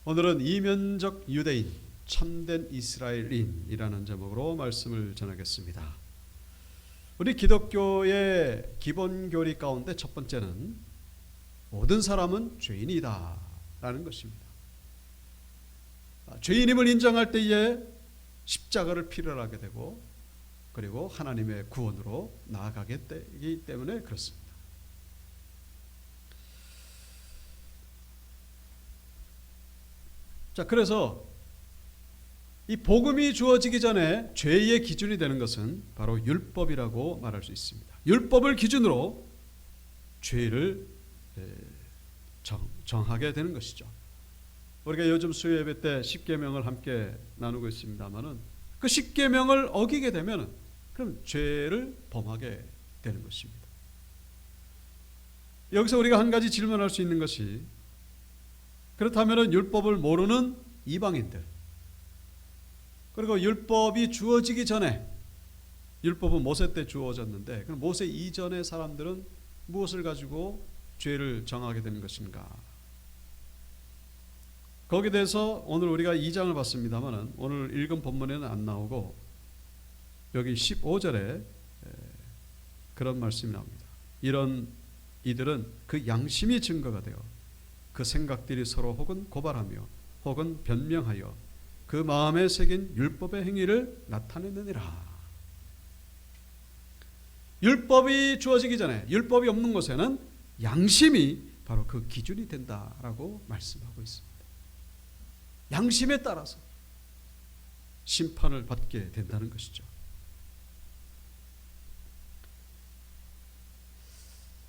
오늘은 이면적 유대인, 참된 이스라엘인이라는 제목으로 말씀을 전하겠습니다. 우리 기독교의 기본 교리 가운데 첫 번째는 모든 사람은 죄인이다 라는 것입니다. 죄인임을 인정할 때에 십자가를 필요로 하게 되고 그리고 하나님의 구원으로 나아가게 되기 때문에 그렇습니다. 자, 그래서 이 복음이 주어지기 전에 죄의 기준이 되는 것은 바로 율법이라고 말할 수 있습니다. 율법을 기준으로 죄를 정하게 되는 것이죠. 우리가 요즘 수요예배 때 십계명을 함께 나누고 있습니다만은 그 십계명을 어기게 되면 그럼 죄를 범하게 되는 것입니다. 여기서 우리가 한 가지 질문할 수 있는 것이, 그렇다면 율법을 모르는 이방인들, 그리고 율법이 주어지기 전에, 율법은 모세 때 주어졌는데 그럼 모세 이전의 사람들은 무엇을 가지고 죄를 정하게 되는 것인가? 거기에 대해서 오늘 우리가 2장을 봤습니다만 오늘 읽은 본문에는 안 나오고 여기 15절에 그런 말씀이 나옵니다. 이들은 그 양심이 증거가 되어 그 생각들이 서로 혹은 고발하며 혹은 변명하여 그 마음에 새긴 율법의 행위를 나타내느니라. 율법이 주어지기 전에, 율법이 없는 곳에는 양심이 바로 그 기준이 된다라고 말씀하고 있습니다. 양심에 따라서 심판을 받게 된다는 것이죠.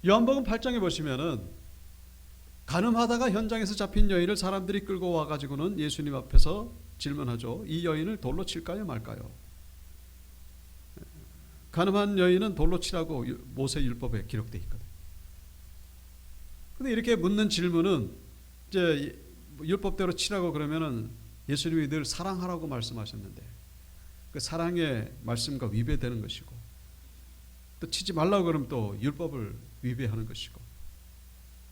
요한복음 8장에 보시면은 간음하다가 현장에서 잡힌 여인을 사람들이 끌고 와가지고는 예수님 앞에서 질문하죠. 이 여인을 돌로 칠까요 말까요? 간음한 여인은 돌로 치라고 모세 율법에 기록되어 있거든요. 그런데 이렇게 묻는 질문은 이제 율법대로 치라고 그러면은 예수님이 늘 사랑하라고 말씀하셨는데 그 사랑의 말씀과 위배되는 것이고, 또 치지 말라고 그러면 또 율법을 위배하는 것이고,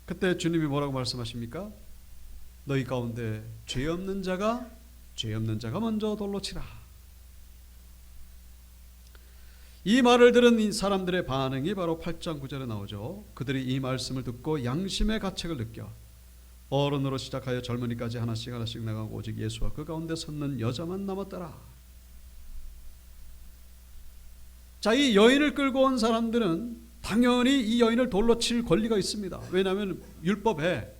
그때 주님이 뭐라고 말씀하십니까? 너희 가운데 죄 없는 자가 먼저 돌로 치라. 이 말을 들은 이 사람들의 반응이 바로 8장 9절에 나오죠. 그들이 이 말씀을 듣고 양심의 가책을 느껴 어른으로 시작하여 젊은이까지 하나씩 나가고 오직 예수와 그 가운데 섰는 여자만 남았더라. 자, 이 여인을 끌고 온 사람들은 당연히 이 여인을 돌로 칠 권리가 있습니다. 왜냐하면 율법에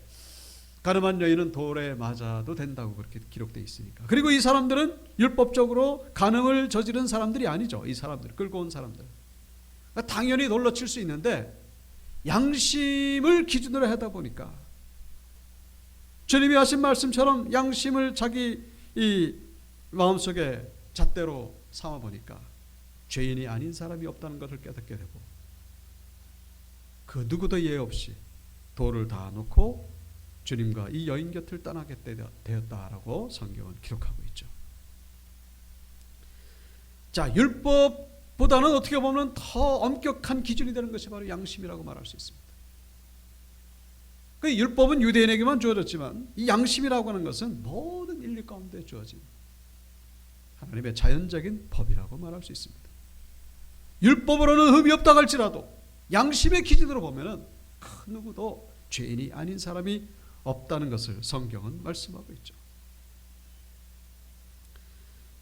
간음한 여인은 돌에 맞아도 된다고 그렇게 기록되어 있으니까. 그리고 이 사람들은 율법적으로 간음을 저지른 사람들이 아니죠. 이 사람들, 끌고 온 사람들. 그러니까 당연히 돌로 칠 수 있는데 양심을 기준으로 하다 보니까 주님이 하신 말씀처럼 양심을 자기 이 마음속에 잣대로 삼아 보니까 죄인이 아닌 사람이 없다는 것을 깨닫게 되고 그 누구도 예외 없이 돌을 다 놓고 주님과 이 여인 곁을 떠나게 되었다라고 성경은 기록하고 있죠. 자, 율법보다는 어떻게 보면 더 엄격한 기준이 되는 것이 바로 양심이라고 말할 수 있습니다. 그 율법은 유대인에게만 주어졌지만 이 양심이라고 하는 것은 모든 인류 가운데 주어진 하나님의 자연적인 법이라고 말할 수 있습니다. 율법으로는 흠이 없다 할지라도 양심의 기준으로 보면은 그 누구도 죄인이 아닌 사람이 없다는 것을 성경은 말씀하고 있죠.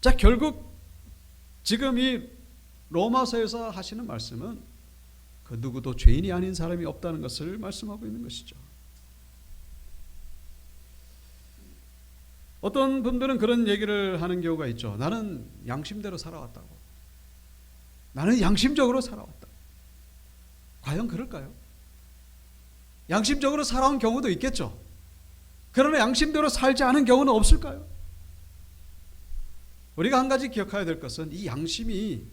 자, 결국 지금 이 로마서에서 하시는 말씀은 그 누구도 죄인이 아닌 사람이 없다는 것을 말씀하고 있는 것이죠. 어떤 분들은 그런 얘기를 하는 경우가 있죠. 나는 양심대로 살아왔다고. 나는 양심적으로 살아왔다. 과연 그럴까요? 양심적으로 살아온 경우도 있겠죠. 그러나 양심대로 살지 않은 경우는 없을까요? 우리가 한 가지 기억해야 될 것은 이 양심이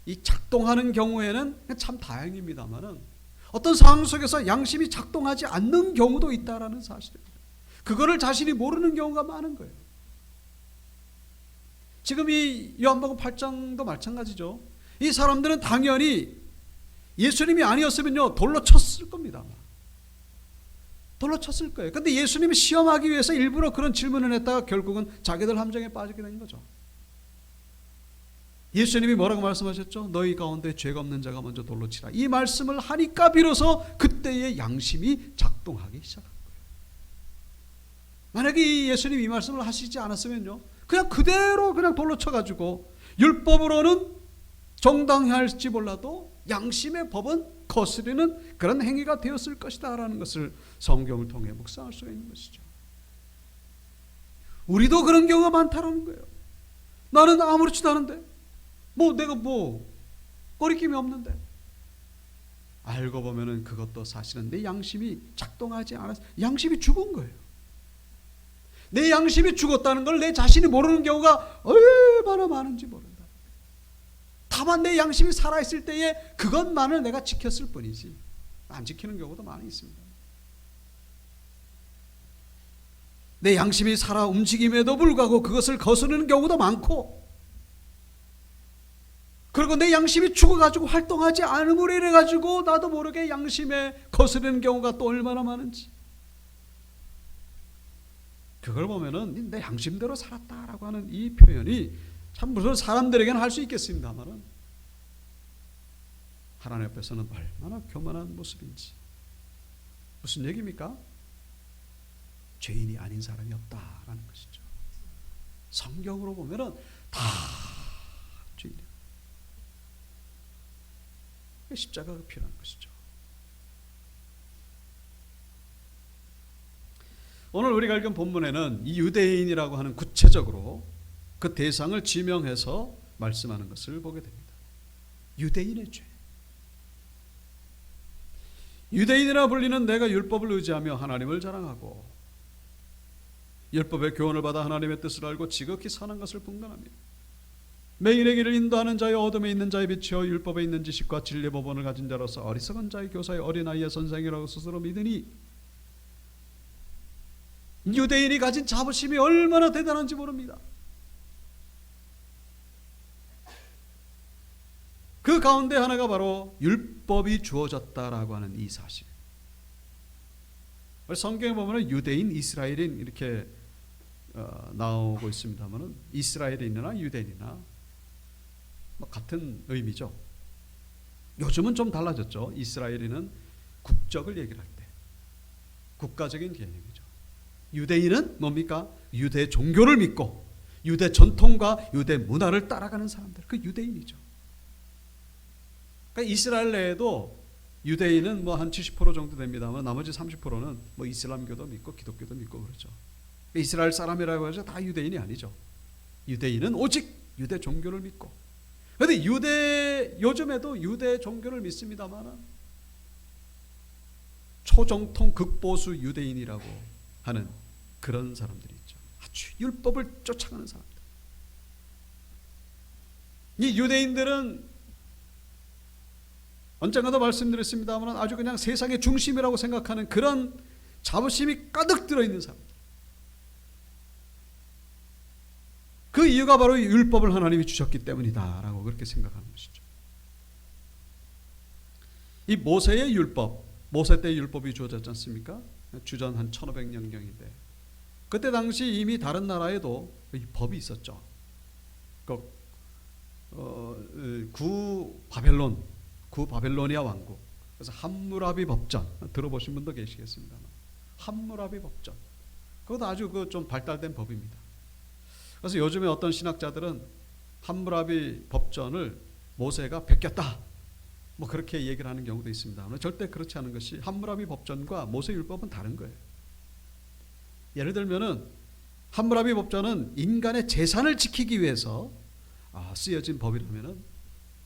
이 작동하는 경우에는 참 다행입니다만은 어떤 상황 속에서 양심이 작동하지 않는 경우도 있다라는 사실입니다. 그거를 자신이 모르는 경우가 많은 거예요. 지금 이 요한복음 8장도 마찬가지죠. 이 사람들은 당연히 예수님이 아니었으면요 돌로 쳤을 겁니다. 돌로 쳤을 거예요. 근데 예수님이 시험하기 위해서 일부러 그런 질문을 했다가 결국은 자기들 함정에 빠지게 된 거죠. 예수님이 뭐라고 말씀하셨죠? 너희 가운데 죄가 없는 자가 먼저 돌로 치라. 이 말씀을 하니까 비로소 그때의 양심이 작동하기 시작한 거예요. 만약에 예수님이 이 말씀을 하시지 않았으면요, 그냥 그대로 그냥 돌로 쳐가지고 율법으로는 정당할지 몰라도 양심의 법은 거스르는 그런 행위가 되었을 것이다 라는 것을 성경을 통해 묵상할 수가 있는 것이죠. 우리도 그런 경우가 많다라는 거예요. 나는 아무렇지도 않은데 내가 거리낌이 없는데, 알고 보면은 그것도 사실은 내 양심이 작동하지 않아서 양심이 죽은 거예요. 내 양심이 죽었다는 걸 내 자신이 모르는 경우가 얼마나 많은지 모른다. 다만 내 양심이 살아있을 때에 그것만을 내가 지켰을 뿐이지 안 지키는 경우도 많이 있습니다. 내 양심이 살아 움직임에도 불구하고 그것을 거스르는 경우도 많고, 그리고 내 양심이 죽어가지고 활동하지 않음으로 이래가지고 나도 모르게 양심에 거스르는 경우가 또 얼마나 많은지, 그걸 보면은 내 양심대로 살았다라고 하는 이 표현이 참 무슨 사람들에게는 할 수 있겠습니다만은 하나님 앞에서는 얼마나 교만한 모습인지. 무슨 얘기입니까? 죄인이 아닌 사람이 없다라는 것이죠. 성경으로 보면은 다 죄인이에요. 십자가가 필요한 것이죠. 오늘 우리가 읽은 본문에는 이 유대인이라고 하는 구체적으로 그 대상을 지명해서 말씀하는 것을 보게 됩니다. 유대인의 죄. 유대인이라 불리는 내가 율법을 의지하며 하나님을 자랑하고 율법의 교훈을 받아 하나님의 뜻을 알고 지극히 사는 것을 분간하며 매일의 길을 인도하는 자의 어둠에 있는 자의 빛이여 율법에 있는 지식과 진리 법원을 가진 자로서 어리석은 자의 교사의 어린아이의 선생이라고 스스로 믿으니, 유대인이 가진 자부심이 얼마나 대단한지 모릅니다. 그 가운데 하나가 바로 율법이 주어졌다라고 하는 이 사실. 성경에 보면 유대인, 이스라엘인 이렇게 나오고 있습니다만은 이스라엘인이나 유대인이나 같은 의미죠. 요즘은 좀 달라졌죠. 이스라엘인은 국적을 얘기를 할 때 국가적인 개념이죠. 유대인은 뭡니까? 유대 종교를 믿고 유대 전통과 유대 문화를 따라가는 사람들, 그 유대인이죠. 그러니까 이스라엘 내에도 유대인은 한 70% 정도 됩니다만 나머지 30%는 이슬람교도 믿고 기독교도 믿고 그렇죠. 이스라엘 사람이라고 해서 다 유대인이 아니죠. 유대인은 오직 유대 종교를 믿고. 그런데 요즘에도 유대 종교를 믿습니다만 초정통 극보수 유대인이라고 하는 그런 사람들이 있죠. 아주 율법을 쫓아가는 사람들. 이 유대인들은 언젠가도 말씀드렸습니다만 아주 그냥 세상의 중심이라고 생각하는 그런 자부심이 가득 들어있는 사람들. 그 이유가 바로 율법을 하나님이 주셨기 때문이다 라고 그렇게 생각하는 것이죠. 이 모세의 율법, 모세 때의 율법이 주어졌지 않습니까? 주전 한 1500년경인데 그때 당시 이미 다른 나라에도 이 법이 있었죠. 구 바벨로니아 왕국, 그래서 함무라비 법전 들어보신 분도 계시겠습니다만 함무라비 법전, 그것도 아주 좀 발달된 법입니다. 그래서 요즘에 어떤 신학자들은 함무라비 법전을 모세가 베꼈다 그렇게 얘기를 하는 경우도 있습니다. 절대 그렇지 않은 것이, 함무라비 법전과 모세 율법은 다른 거예요. 예를 들면은 함무라비 법전은 인간의 재산을 지키기 위해서 쓰여진 법이라면은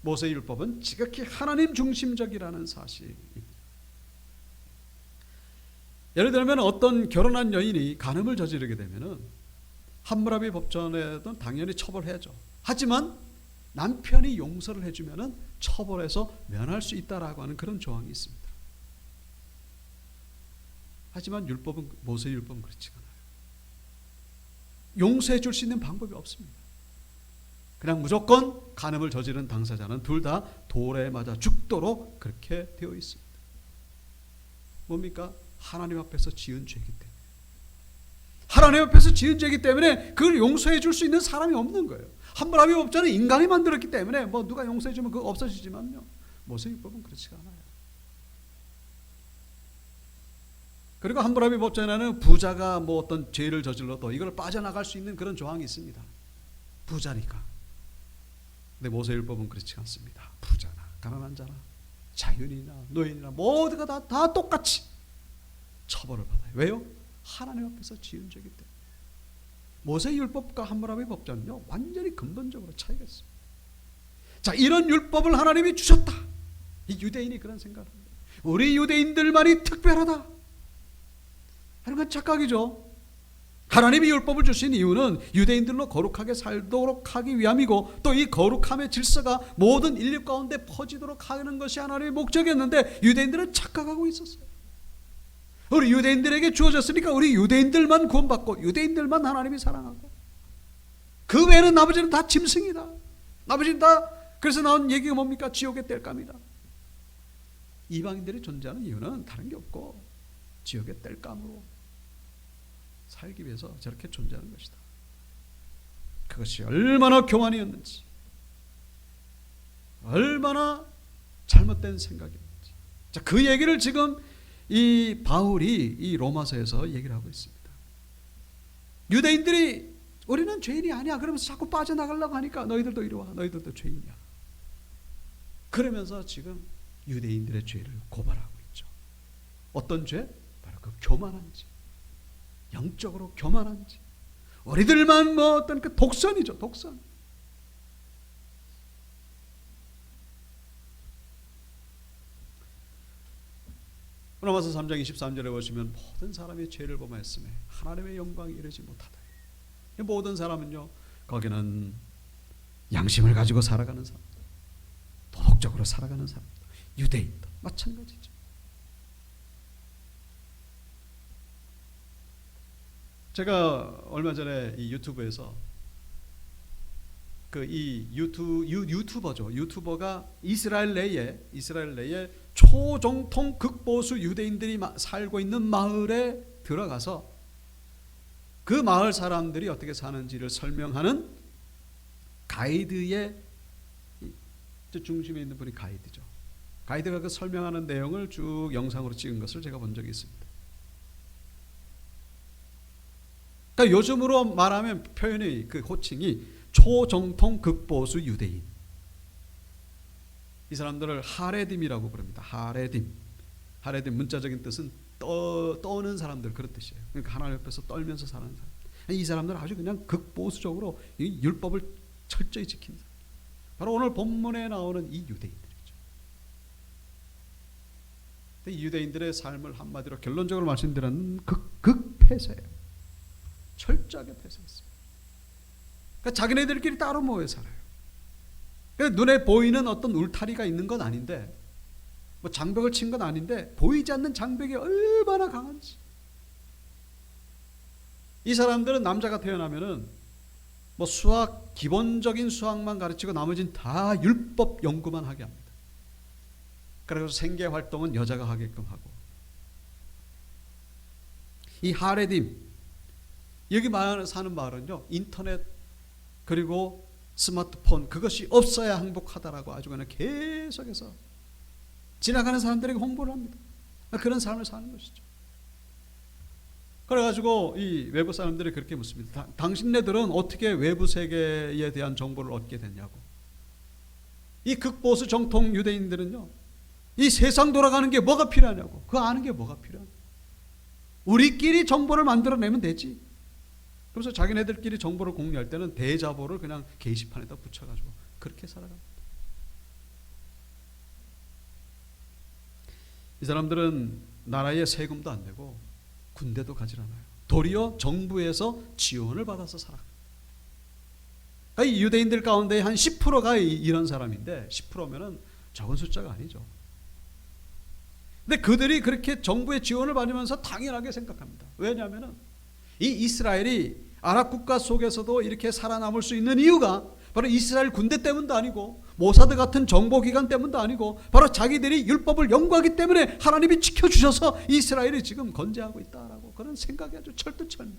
모세 율법은 지극히 하나님 중심적이라는 사실입니다. 예를 들면 어떤 결혼한 여인이 간음을 저지르게 되면은 함무라비 법전에도 당연히 처벌해야죠. 하지만 남편이 용서를 해주면은 처벌해서 면할 수 있다라고 하는 그런 조항이 있습니다. 하지만 모세 율법은 그렇지가 않아요. 용서해 줄 수 있는 방법이 없습니다. 그냥 무조건 간음을 저지른 당사자는 둘 다 돌에 맞아 죽도록 그렇게 되어 있습니다. 뭡니까? 하나님 앞에서 지은 죄이기 때문에. 하나님 앞에서 지은 죄이기 때문에 그걸 용서해 줄 수 있는 사람이 없는 거예요. 함부라비 법전은 인간이 만들었기 때문에 뭐 누가 용서해 주면 그거 없어지지만요, 모세율법은 그렇지가 않아요. 그리고 함부라비 법전에는 부자가 뭐 어떤 죄를 저질러도 이걸 빠져나갈 수 있는 그런 조항이 있습니다. 부자니까. 근데 모세율법은 그렇지 않습니다. 부자나 가난한 자나 자유인이나 노인이나 모두가 다 똑같이 처벌을 받아요. 왜요? 하나님 앞에서 지은 죄이기 때문에. 모세율법과 함무라비 법전은요, 완전히 근본적으로 차이가 있습니다. 자, 이런 율법을 하나님이 주셨다. 이 유대인이 그런 생각을 합니다. 우리 유대인들만이 특별하다 하는 건 착각이죠. 하나님이 율법을 주신 이유는 유대인들로 거룩하게 살도록 하기 위함이고, 또 이 거룩함의 질서가 모든 인류 가운데 퍼지도록 하는 것이 하나님의 목적이었는데, 유대인들은 착각하고 있었어요. 우리 유대인들에게 주어졌으니까 우리 유대인들만 구원받고 유대인들만 하나님이 사랑하고, 그 외에는 나머지는 다 짐승이다. 나머지는 다, 그래서 나온 얘기가 뭡니까? 지옥의 땔감이다. 이방인들이 존재하는 이유는 다른 게 없고 지옥의 땔감으로 살기 위해서 저렇게 존재하는 것이다. 그것이 얼마나 교만이었는지, 얼마나 잘못된 생각이었는지. 자, 그 얘기를 지금 이 바울이 이 로마서에서 얘기를 하고 있습니다. 유대인들이 우리는 죄인이 아니야 그러면서 자꾸 빠져나가려고 하니까 너희들도 이리 와, 너희들도 죄인이야. 그러면서 지금 유대인들의 죄를 고발하고 있죠. 어떤 죄? 바로 그 교만한 죄. 영적으로 교만한 죄. 우리들만 뭐 어떤 그 독선이죠, 독선. 로마서 3장 23절에 보시면 모든 사람이 죄를 범하였음에 하나님의 영광이 이르지 못하다. 모든 사람은요, 거기는 양심을 가지고 살아가는 사람, 도덕적으로 살아가는 사람, 유대인도 마찬가지죠. 제가 얼마 전에 이 유튜브에서 유튜버가 이스라엘 내에 초정통 극보수 유대인들이 살고 있는 마을에 들어가서 그 마을 사람들이 어떻게 사는지를 설명하는 가이드의 중심에 있는 분이 가이드죠. 가이드가 그 설명하는 내용을 쭉 영상으로 찍은 것을 제가 본 적이 있습니다. 그러니까 요즘으로 말하면 표현이, 그 호칭이 초정통 극보수 유대인. 이 사람들을 하레딤이라고 부릅니다. 하레딤 문자적인 뜻은 떠는 사람들, 그런 뜻이에요. 그러니까 하나님 옆에서 떨면서 사는 사람. 이 사람들은 아주 그냥 극보수적으로 이 율법을 철저히 지키는 사람. 바로 오늘 본문에 나오는 이 유대인들이죠. 이 유대인들의 삶을 한마디로 결론적으로 말씀드리면 극폐쇄예요. 철저하게 폐쇄했습니다. 그러니까 자기네들끼리 따로 모여 살아요. 그러니까 눈에 보이는 어떤 울타리가 있는 건 아닌데, 뭐 장벽을 친 건 아닌데, 보이지 않는 장벽이 얼마나 강한지. 이 사람들은 남자가 태어나면은 뭐 기본적인 수학만 가르치고 나머지는 다 율법 연구만 하게 합니다. 그래서 생계 활동은 여자가 하게끔 하고. 이 하레딤, 여기 사는 마을은요, 인터넷 그리고 스마트폰, 그것이 없어야 행복하다라고 아주 그냥 계속해서 지나가는 사람들에게 홍보를 합니다. 그런 삶을 사는 것이죠. 그래가지고 이 외부 사람들이 그렇게 묻습니다. 당신네들은 어떻게 외부 세계에 대한 정보를 얻게 됐냐고. 이 극보수 정통 유대인들은요, 이 세상 돌아가는 게 뭐가 필요하냐고. 그거 아는 게 뭐가 필요하냐고. 우리끼리 정보를 만들어내면 되지. 그래서 자기네들끼리 정보를 공유할 때는 대자보를 그냥 게시판에다 붙여가지고 그렇게 살아갑니다. 이 사람들은 나라에 세금도 안 내고 군대도 가지 않아요. 도리어 정부에서 지원을 받아서 살아갑니다. 그러니까 이 유대인들 가운데 한 10%가 이런 사람인데, 10%면은 적은 숫자가 아니죠. 근데 그들이 그렇게 정부의 지원을 받으면서 당연하게 생각합니다. 왜냐하면 이 이스라엘이 아랍 국가 속에서도 이렇게 살아남을 수 있는 이유가 바로 이스라엘 군대 때문도 아니고 모사드 같은 정보기관 때문도 아니고 바로 자기들이 율법을 연구하기 때문에 하나님이 지켜주셔서 이스라엘이 지금 건재하고 있다라고 그런 생각이 아주 철두철미.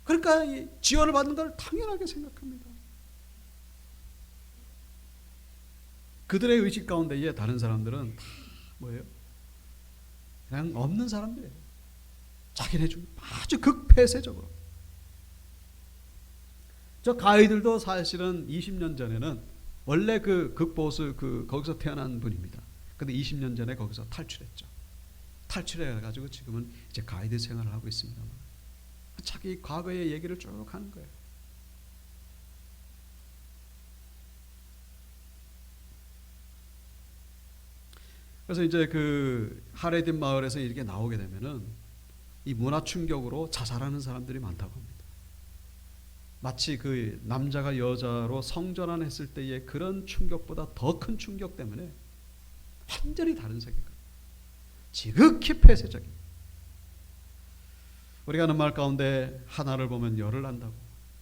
그러니까 이 지원을 받는 걸 당연하게 생각합니다. 그들의 의식 가운데에 다른 사람들은 다 뭐예요? 그냥 없는 사람들이에요. 자기네 중 아주 극폐쇄적으로. 저 가이들도 사실은 20년 전에는 원래 그 극보수 거기서 태어난 분입니다. 근데 20년 전에 거기서 탈출했죠. 탈출해가지고 지금은 이제 가이드 생활을 하고 있습니다. 자기 과거의 얘기를 쭉 하는 거예요. 그래서 이제 그 하레딘 마을에서 이렇게 나오게 되면은 이 문화 충격으로 자살하는 사람들이 많다고 합니다. 마치 그 남자가 여자로 성전환했을 때의 그런 충격보다 더 큰 충격 때문에 완전히 다른 세계가 지극히 폐쇄적인. 우리가 하는 말 가운데 하나를 보면 열을 난다고.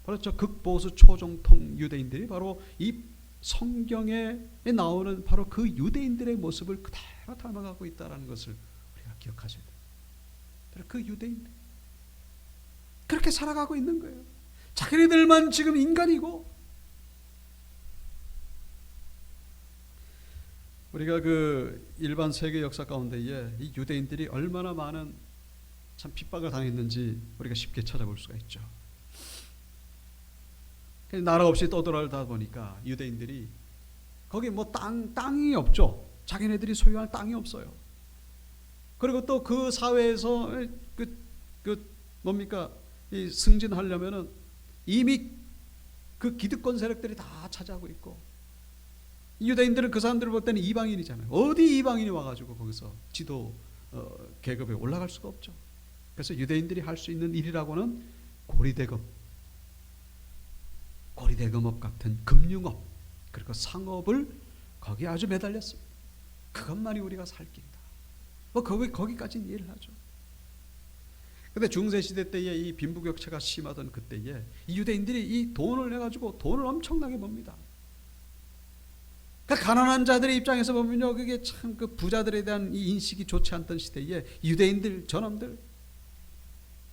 그렇죠. 극보수 초정통 유대인들이 바로 이 성경에 나오는 바로 그 유대인들의 모습을 그대로 닮아가고 있다는 것을 우리가 기억하셔야 돼요. 바로 그 유대인들 그렇게 살아가고 있는 거예요. 자기네들만 지금 인간이고. 우리가 그 일반 세계 역사 가운데에 이 유대인들이 얼마나 많은 참 핍박을 당했는지 우리가 쉽게 찾아볼 수가 있죠. 나라 없이 떠돌아다 보니까 유대인들이 거기 뭐 땅이 없죠. 자기네들이 소유할 땅이 없어요. 그리고 또 그 사회에서 뭡니까 이 승진하려면은 이미 그 기득권 세력들이 다 차지하고 있고, 유대인들은 그 사람들을 볼 때는 이방인이잖아요. 어디 이방인이 와가지고 거기서 지도 계급에 올라갈 수가 없죠. 그래서 유대인들이 할 수 있는 일이라고는 고리대금업 같은 금융업, 그리고 상업을 거기에 아주 매달렸습니다. 그것만이 우리가 살 길이다. 뭐 거기까지는 이해를 하죠. 근데 중세시대 때에 이 빈부격차가 심하던 그때에 이 유대인들이 이 돈을 내가지고 돈을 엄청나게 법니다. 그러니까 가난한 자들의 입장에서 보면요, 그게 참 그 부자들에 대한 이 인식이 좋지 않던 시대에 유대인들, 저놈들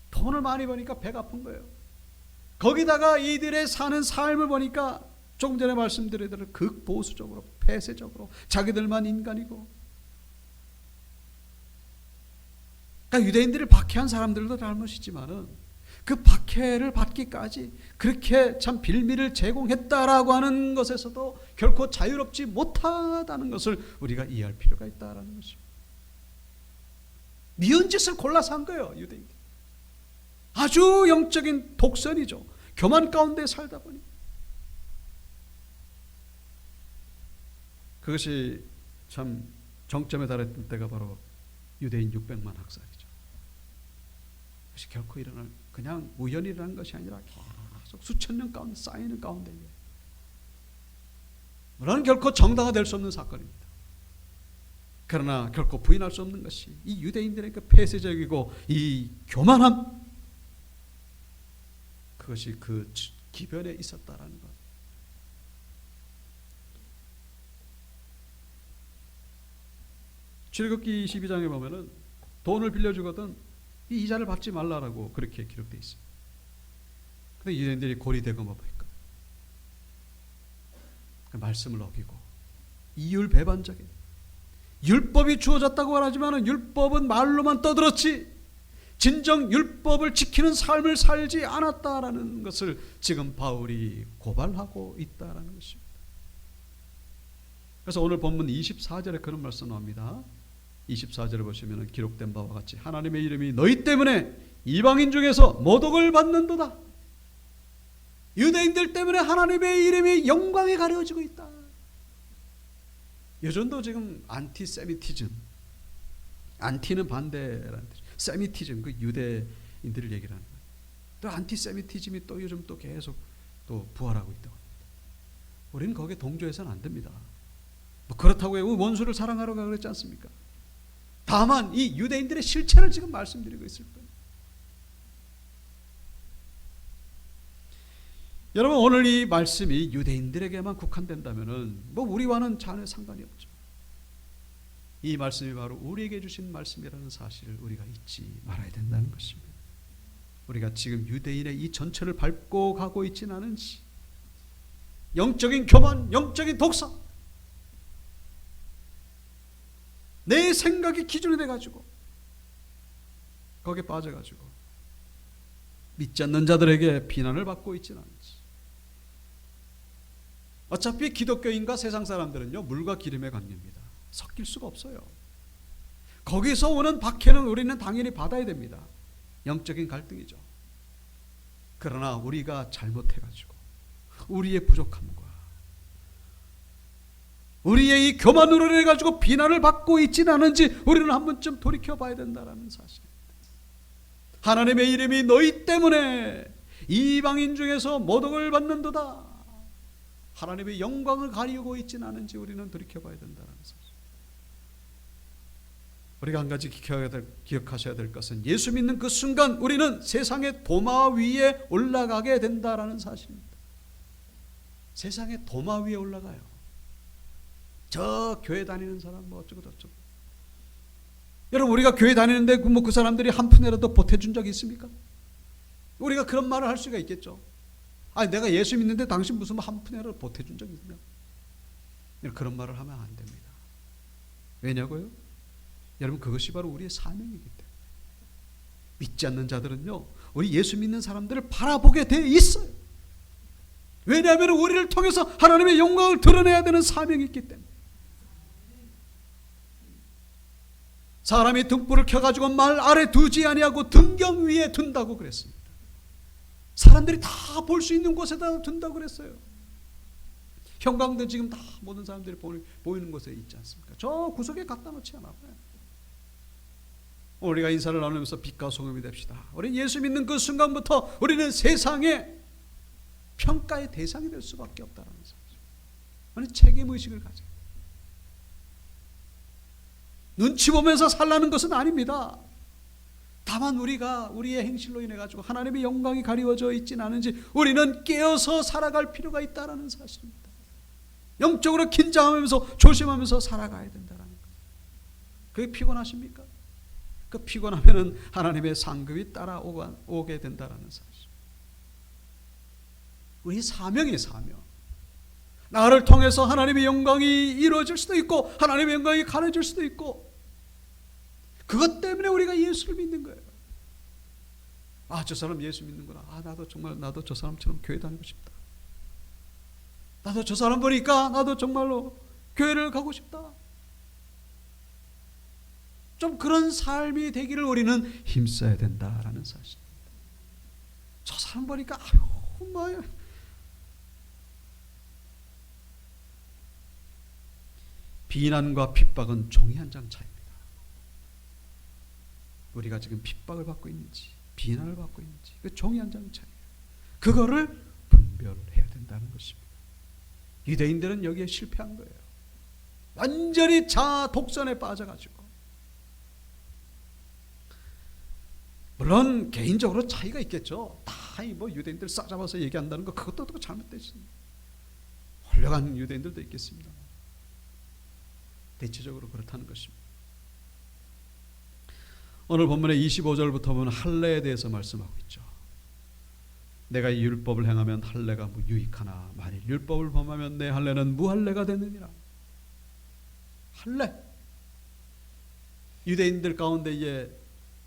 돈을 많이 버니까 배가 아픈 거예요. 거기다가 이들의 사는 삶을 보니까 조금 전에 말씀드린 대로 극보수적으로, 폐쇄적으로, 자기들만 인간이고. 그러니까 유대인들을 박해한 사람들도 잘못이지만은 그 박해를 받기까지 그렇게 참 빌미를 제공했다라고 하는 것에서도 결코 자유롭지 못하다는 것을 우리가 이해할 필요가 있다라는 것이죠. 미운 짓을 골라서 한 거예요, 유대인들. 아주 영적인 독선이죠. 교만 가운데 살다 보니. 그것이 참 정점에 달했던 때가 바로 유대인 600만 학살이죠. 그것이 결코 일어날 그냥 우연히 일어난 것이 아니라 계속 수천 년 가운데 쌓이는 가운데, 물론 결코 정당화될 수 없는 사건입니다. 그러나 결코 부인할 수 없는 것이 이 유대인들의 그 폐쇄적이고 이 교만함, 그것이 그 기변에 있었다라는 것. 출애굽기 22장에 보면은 돈을 빌려주거든 이 이자를 받지 말라라고 그렇게 기록되어 있어요. 근데 유대인들이 고리대금업했거든. 그 말씀을 어기고 이율배반적인, 율법이 주어졌다고 말하지만 율법은 말로만 떠들었지 진정 율법을 지키는 삶을 살지 않았다라는 것을 지금 바울이 고발하고 있다라는 것입니다. 그래서 오늘 본문 24절에 그런 말씀 나옵니다. 24절을 보시면 기록된 바와 같이 하나님의 이름이 너희 때문에 이방인 중에서 모독을 받는도다. 유대인들 때문에 하나님의 이름이 영광에 가려지고 있다. 요즘도 지금 안티세미티즘, 안티는 반대라는 뜻, 세미티즘, 그 유대인들을 얘기를 하는 거예요. 또 안티세미티즘이 또 요즘 또 계속 또 부활하고 있다고 합니다. 우리는 거기에 동조해서는 안 됩니다. 뭐 그렇다고 해서 원수를 사랑하라고 그랬지 않습니까? 다만 이 유대인들의 실체를 지금 말씀드리고 있을 거예요. 여러분, 오늘 이 말씀이 유대인들에게만 국한된다면은 뭐 우리와는 전혀 상관이 없죠. 이 말씀이 바로 우리에게 주신 말씀이라는 사실을 우리가 잊지 말아야 된다는 것입니다. 우리가 지금 유대인의 이 전체를 밟고 가고 있지는 않은지, 영적인 교만, 영적인 독사, 내 생각이 기준이 돼가지고 거기에 빠져가지고 믿지 않는 자들에게 비난을 받고 있지는 않은지. 어차피 기독교인과 세상 사람들은요, 물과 기름의 관계입니다. 섞일 수가 없어요. 거기서 오는 박해는 우리는 당연히 받아야 됩니다. 영적인 갈등이죠. 그러나 우리가 잘못해가지고 우리의 부족함과 우리의 이 교만으로 해가지고 비난을 받고 있지는 않은지 우리는 한 번쯤 돌이켜봐야 된다는 사실입니다. 하나님의 이름이 너희 때문에 이방인 중에서 모독을 받는도다. 하나님의 영광을 가리고 있지는 않은지 우리는 돌이켜봐야 된다는 사실. 우리가 한 가지 기억하셔야 될 것은, 예수 믿는 그 순간 우리는 세상의 도마 위에 올라가게 된다는 사실입니다. 세상의 도마 위에 올라가요. 저 교회 다니는 사람 뭐 어쩌고 저쩌고. 여러분, 우리가 교회 다니는데 그 사람들이 한 푼이라도 보태준 적이 있습니까? 우리가 그런 말을 할 수가 있겠죠. 아니, 내가 예수 믿는데 당신 무슨 한 푼이라도 보태준 적이 있냐? 그런 말을 하면 안 됩니다. 왜냐고요? 여러분, 그것이 바로 우리의 사명이기 때문에. 믿지 않는 자들은요, 우리 예수 믿는 사람들을 바라보게 돼 있어요. 왜냐하면 우리를 통해서 하나님의 영광을 드러내야 되는 사명이 있기 때문에. 사람이 등불을 켜가지고 말 아래 두지 아니하고 등경 위에 둔다고 그랬습니다. 사람들이 다 볼 수 있는 곳에다 둔다고 그랬어요. 형광등 지금 다 모든 사람들이 보이는 곳에 있지 않습니까? 저 구석에 갖다 놓지 않아요. 우리가 인사를 나누면서 빛과 소금이 됩시다. 우리 예수 믿는 그 순간부터 우리는 세상의 평가의 대상이 될 수밖에 없다는 사실. 우리 책임의식을 가져요. 눈치 보면서 살라는 것은 아닙니다. 다만 우리가 우리의 행실로 인해 가지고 하나님의 영광이 가리워져 있지는 않은지 우리는 깨어서 살아갈 필요가 있다는 사실입니다. 영적으로 긴장하면서 조심하면서 살아가야 된다는 것. 그게 피곤하십니까? 그 피곤하면은 하나님의 상급이 따라오게 된다는 사실. 우리 사명이 사명. 나를 통해서 하나님의 영광이 이루어질 수도 있고 하나님의 영광이 가려질 수도 있고, 그것 때문에 우리가 예수를 믿는 거예요. 아, 저 사람 예수 믿는구나. 아, 나도 저 사람처럼 교회 다니고 싶다. 나도 저 사람 보니까 나도 정말로 교회를 가고 싶다. 좀 그런 삶이 되기를 우리는 힘써야 된다라는 사실입니다. 저 사람 보니까 아유, 뭐야. 비난과 핍박은 종이 한 장 차이입니다. 우리가 지금 핍박을 받고 있는지 비난을 받고 있는지 그 종이 한 장 차이예요. 그거를 분별해야 된다는 것입니다. 유대인들은 여기에 실패한 거예요. 완전히 자아 독선에 빠져가지고. 물론 개인적으로 차이가 있겠죠. 다 뭐 유대인들 싸잡아서 얘기한다는 거, 그것도 잘못됐습니다. 훌륭한 유대인들도 있겠습니다. 대체적으로 그렇다는 것입니다. 오늘 본문의 25절부터 보면 할례에 대해서 말씀하고 있죠. 내가 이 율법을 행하면 할례가 유익하나 만일 율법을 범하면 내 할례는 무할례가 되느니라. 할례. 유대인들 가운데에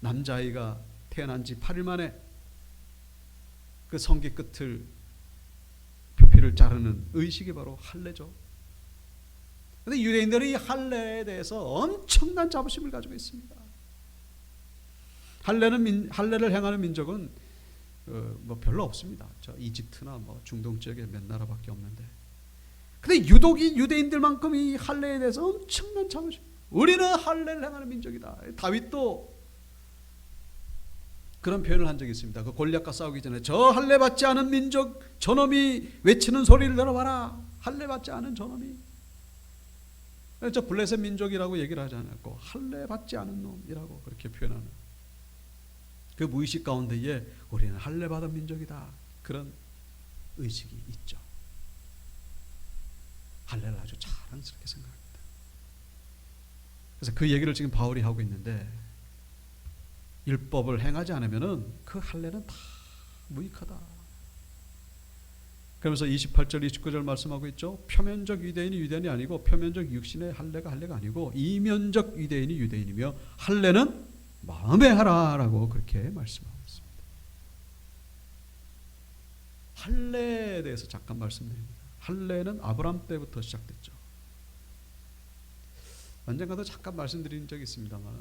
남자아이가 태어난 지 8일 만에 그 성기 끝을 표피를 자르는 의식이 바로 할례죠. 그런데 유대인들은 이 할례에 대해서 엄청난 자부심을 가지고 있습니다. 할례를 행하는 민족은 뭐 별로 없습니다. 저 이집트나 뭐 중동 지역에 몇 나라밖에 없는데, 근데 유독 이 유대인들만큼 이 할례에 대해서 엄청난 자부심. 우리는 할례를 행하는 민족이다. 다윗도 그런 표현을 한 적이 있습니다. 그 골리앗과 싸우기 전에 저 할례 받지 않은 민족 저놈이 외치는 소리를 들어봐라. 할례 받지 않은 저놈이. 저 블레셋 민족이라고 얘기를 하지 않았고 할례 받지 않은 놈이라고 그렇게 표현하는, 그 무의식 가운데에 우리는 할례 받은 민족이다, 그런 의식이 있죠. 할례를 아주 자랑스럽게 생각합니다. 그래서 그 얘기를 지금 바울이 하고 있는데, 율법을 행하지 않으면은 그 할례는 다 무익하다. 그러면서 28절 29절 말씀하고 있죠. 표면적 유대인이 유대인이 아니고 표면적 육신의 할례가 할례가 아니고 이면적 유대인이 유대인이며 할례는 마음에 하라라고 그렇게 말씀하고 있습니다. 할례에 대해서 잠깐 말씀드립니다. 할례는 아브라함 때부터 시작됐죠. 언젠가도 잠깐 말씀드린 적이 있습니다만,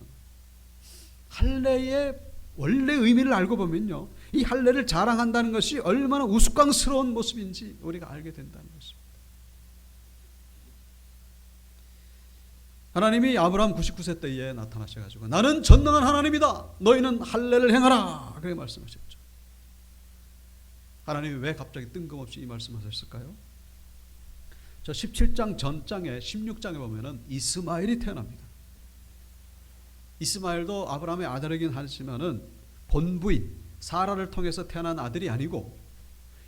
할례의 원래 의미를 알고 보면요, 이 할례를 자랑한다는 것이 얼마나 우스꽝스러운 모습인지 우리가 알게 된다는 것입니다. 하나님이 아브라함 99세 때에 나타나셔가지고 나는 전능한 하나님이다, 너희는 할례를 행하라, 그렇게 말씀하셨죠. 하나님이 왜 갑자기 뜬금없이 이 말씀하셨을까요? 저 17장 전장에 16장에 보면은 이스마엘이 태어납니다. 이스마엘도 아브라함의 아들이긴 하지만은 본부인 사라를 통해서 태어난 아들이 아니고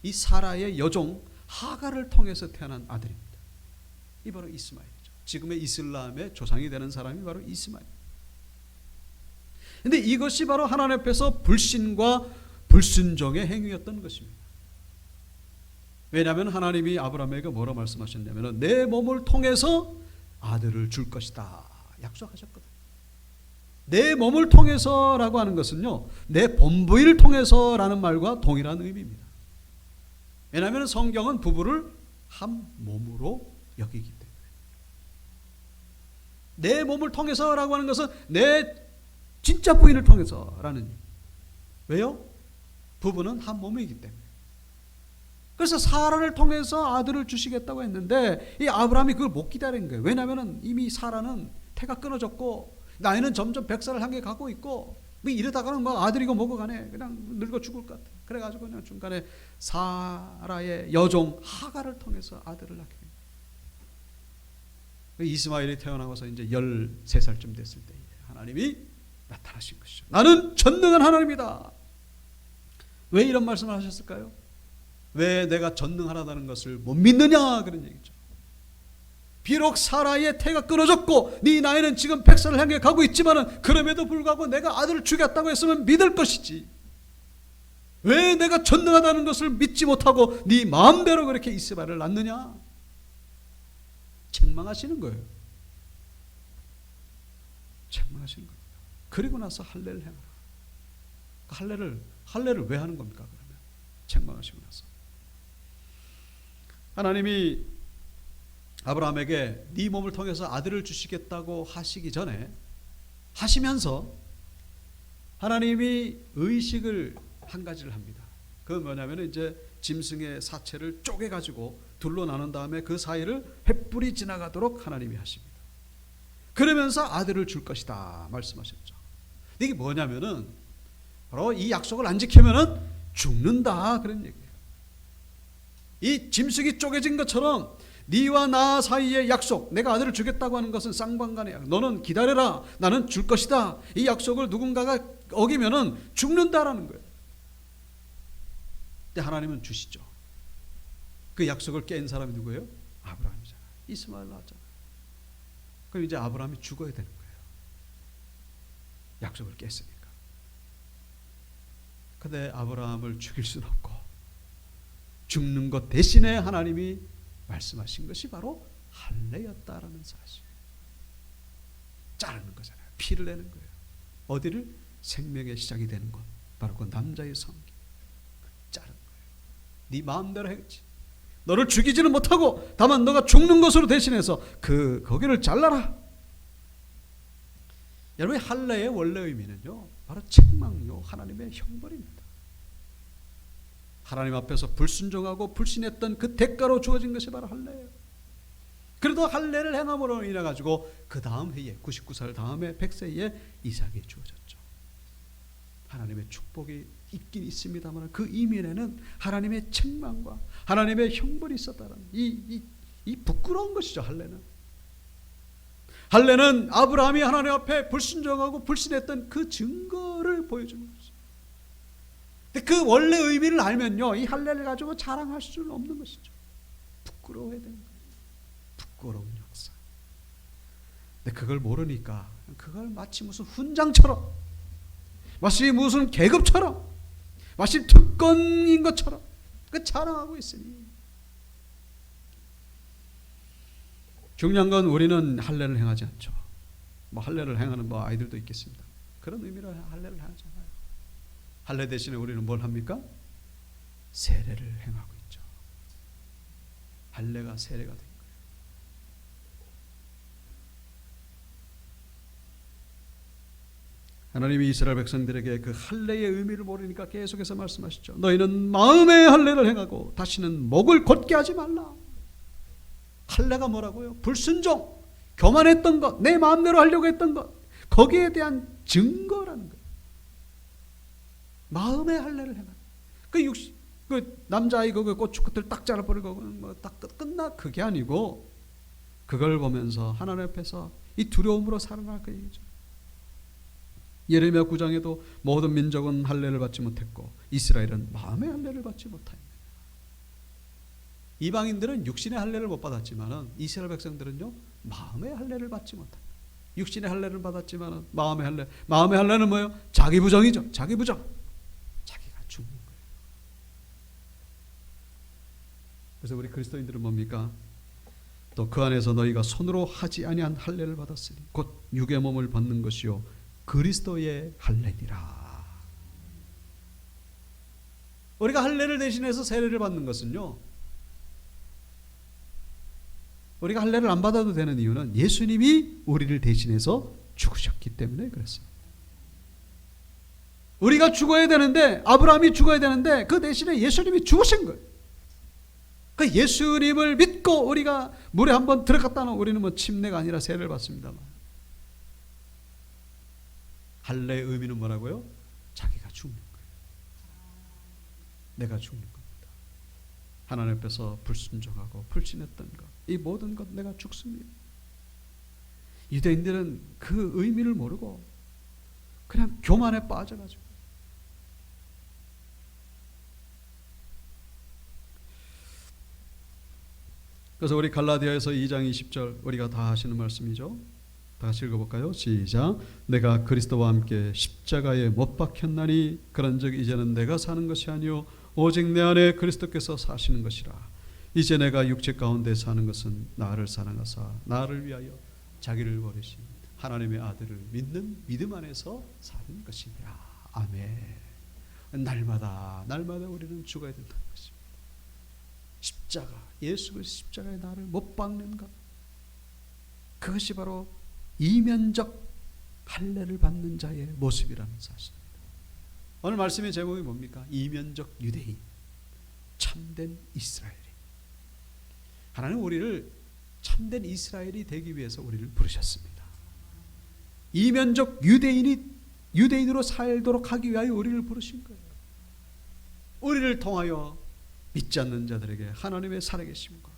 이 사라의 여종 하갈을 통해서 태어난 아들입니다. 이 바로 이스마엘이죠. 지금의 이슬람의 조상이 되는 사람이 바로 이스마엘. 그런데 이것이 바로 하나님 앞에서 불신과 불순종의 행위였던 것입니다. 왜냐하면 하나님이 아브라함에게 뭐라 말씀하셨냐면 내 몸을 통해서 아들을 줄 것이다 약속하셨거든요. 내 몸을 통해서라고 하는 것은요, 내 본부를 통해서라는 말과 동일한 의미입니다. 왜냐하면 성경은 부부를 한 몸으로 여기기 때문에. 내 몸을 통해서라고 하는 것은 내 진짜 부인을 통해서라는 의미. 왜요? 부부는 한 몸이기 때문에. 그래서 사라를 통해서 아들을 주시겠다고 했는데 이 아브라함이 그걸 못 기다린 거예요. 왜냐하면 이미 사라는 태가 끊어졌고 나이는 점점 100살을 향해 가고 있고 뭐 이러다가는 뭐 아들이고 뭐고 간에 그냥 늙어 죽을 것 같아. 그래가지고 그냥 중간에 사라의 여종 하갈을 통해서 아들을 낳게 됩니다. 이스마엘이 태어나고서 이제 13살쯤 됐을 때 하나님이 나타나신 것이죠. 나는 전능한 하나님이다. 왜 이런 말씀을 하셨을까요? 왜 내가 전능하다는 것을 못 믿느냐, 그런 얘기죠. 비록 사라의 태가 끊어졌고 네 나이는 지금 100살을 향해 가고 있지만 그럼에도 불구하고 내가 아들을 주겠다고 했으면 믿을 것이지, 왜 내가 전능하다는 것을 믿지 못하고 네 마음대로 그렇게 이스마엘을 낳느냐, 책망하시는 거예요. 책망하시는 겁니다. 그리고 나서 할례를 행하라. 할례를 왜 하는 겁니까? 그러면 책망하시고 나서 하나님이 아브라함에게 네 몸을 통해서 아들을 주시겠다고 하시기 전에 하시면서 하나님이 의식을 한 가지를 합니다. 그건 뭐냐면 이제 짐승의 사체를 쪼개 가지고 둘로 나눈 다음에 그 사이를 횃불이 지나가도록 하나님이 하십니다. 그러면서 아들을 줄 것이다 말씀하셨죠. 이게 뭐냐면은 바로 이 약속을 안 지키면은 죽는다, 그런 얘기예요. 이 짐승이 쪼개진 것처럼 네와 나 사이의 약속, 내가 아들을 주겠다고 하는 것은 쌍방간이야. 너는 기다려라, 나는 줄 것이다. 이 약속을 누군가가 어기면은 죽는다라는 거예요. 근데 하나님은 주시죠. 그 약속을 깬 사람이 누구예요? 아브라함이잖아요. 이스마엘 낳았잖아요. 그럼 이제 아브라함이 죽어야 되는 거예요. 약속을 깼으니까. 근데 아브라함을 죽일 수는 없고 죽는 것 대신에 하나님이 말씀하신 것이 바로 할례였다라는 사실. 자르는 거잖아요. 피를 내는 거예요. 어디를? 생명의 시작이 되는 것, 바로 그 남자의 성기. 자르는 거예요. 네 마음대로 해야지. 너를 죽이지는 못하고 다만 너가 죽는 것으로 대신해서 거기를 잘라라. 여러분, 할례의 원래 의미는요, 바로 책망요, 하나님의 형벌입니다. 하나님 앞에서 불순종하고 불신했던 그 대가로 주어진 것이 바로 할례예요. 그래도 할례를 행함으로 인해 가지고 그 다음 해에 99살 다음에 100세에 이삭이 주어졌죠. 하나님의 축복이 있긴 있습니다만 그 이면에는 하나님의 책망과 하나님의 형벌이 있었다는 이 부끄러운 것이죠. 할례는 아브라함이 하나님 앞에 불순종하고 불신했던 그 증거를 보여주는 것이죠. 근데 그 원래 의미를 알면요, 이 할례를 가지고 자랑할 수는 없는 것이죠. 부끄러워야 되는 거예요. 부끄러운 역사. 근데 그걸 모르니까 그걸 마치 무슨 훈장처럼, 마치 무슨 계급처럼, 마치 특권인 것처럼 그 자랑하고 있으니, 중요한 건 우리는 할례를 행하지 않죠. 뭐 할례를 행하는 뭐 아이들도 있겠습니다. 그런 의미로 할례를 하잖아요. 할례 대신에 우리는 뭘 합니까? 세례를 행하고 있죠. 할례가 세례가 된 거예요. 하나님이 이스라엘 백성들에게 그 할례의 의미를 모르니까 계속해서 말씀하시죠. 너희는 마음의 할례를 행하고 다시는 목을 곧게 하지 말라. 할례가 뭐라고요? 불순종, 교만했던 것, 내 마음대로 하려고 했던 것, 거기에 대한 증거라는 거예요. 마음의 할례를 행하라. 그 남자아이 그 고추 끝을 딱 잘라버리고 뭐딱 끝나, 그게 아니고 그걸 보면서 하나님 앞에서 이 두려움으로 살아날 그 얘기죠. 예레미야 9장에도 모든 민족은 할례를 받지 못했고 이스라엘은 마음의 할례를 받지 못하였다. 이방인들은 육신의 할례를 못 받았지만 이스라엘 백성들은요 마음의 할례를 받지 못한다. 육신의 할례를 받았지만 마음의 할례는 뭐예요? 자기 부정이죠. 자기 부정. 자기가 죽는 거예요. 그래서 우리 그리스도인들은 뭡니까? 또 그 안에서 너희가 손으로 하지 아니한 할례를 받았으니 곧 육의 몸을 받는 것이요 그리스도의 할례니라. 우리가 할례를 대신해서 세례를 받는 것은요, 우리가 할례를 안 받아도 되는 이유는 예수님이 우리를 대신해서 죽으셨기 때문에 그렇습니다. 우리가 죽어야 되는데, 아브라함이 죽어야 되는데 그 대신에 예수님이 죽으신 거예요. 그 예수님을 믿고 우리가 물에 한번 들어갔다는, 우리는 뭐 침례가 아니라 세례를 받습니다만, 할례의 의미는 뭐라고요? 자기가 죽는 거예요. 내가 죽는 겁니다. 하나님 앞에서 불순종하고 불신했던 것, 이 모든 것 내가 죽습니다. 유대인들은 그 의미를 모르고 그냥 교만에 빠져가지고, 그래서 우리 갈라디아에서 2장 20절 우리가 다 하시는 말씀이죠. 다 같이 읽어볼까요? 시작. 내가 그리스도와 함께 십자가에 못 박혔나니 그런즉 이제는 내가 사는 것이 아니요 오직 내 안에 그리스도께서 사시는 것이라. 이제 내가 육체 가운데 사는 것은 나를 사랑하사 나를 위하여 자기를 버리신 하나님의 아들을 믿는 믿음 안에서 사는 것이니라. 아멘. 날마다 우리는 죽어야 된다는 것입니다. 십자가, 예수 그리스도 십자가에 나를 못 박는 것, 그것이 바로 이면적 할례를 받는 자의 모습이라는 사실입니다. 오늘 말씀의 제목이 뭡니까? 이면적 유대인, 참된 이스라엘이. 하나님은 우리를 참된 이스라엘이 되기 위해서 우리를 부르셨습니다. 이면적 유대인으로 살도록 하기 위하여 우리를 부르신 거예요. 우리를 통하여 믿지 않는 자들에게 하나님의 살아계심과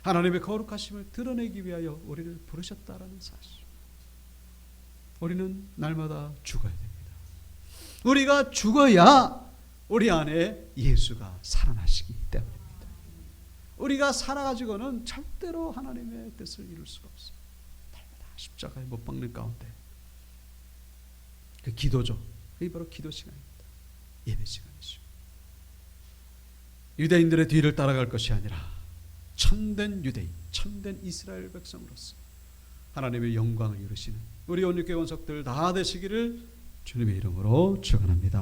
하나님의 거룩하심을 드러내기 위하여 우리를 부르셨다라는 사실. 우리는 날마다 죽어야 됩니다. 우리가 죽어야 우리 안에 예수가 살아나시기 때문입니다. 우리가 살아가지고는 절대로 하나님의 뜻을 이룰 수가 없어요. 날마다 십자가에 못 박는 가운데 그 기도죠. 그게 바로 기도 시간입니다. 예배 시간이죠. 유대인들의 뒤를 따라갈 것이 아니라 참된 유대인, 참된 이스라엘 백성으로서 하나님의 영광을 이루시는 우리 온유교회 원석들 다 되시기를 주님의 이름으로 축원합니다.